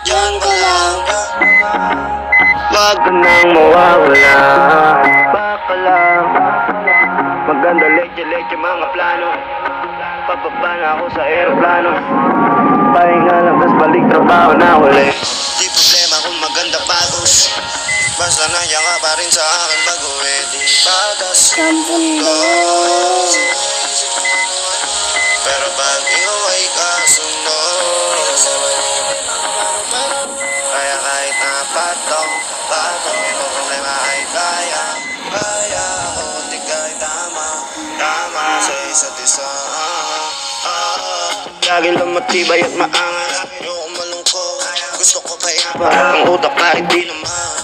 Diyan ka lang, wag ka nang mawawala. Baka lang maganda leche-leche mga plano. Pababa na ako sa aeroplano. Pahinga lang tas balik trabaho na uli. Di problema kung maganda pagos, basta nandiyan ka pa rin sa akin bago di batas ang mundo. Pero pag ikaw ay kasundo, kaya kahit na patong may problema ay kaya ako, di kahit tama sa isa't isa. Lagi lang matibay at maangas, ayoko malungkot, gusto ko pa yan ang utak kahit di naman.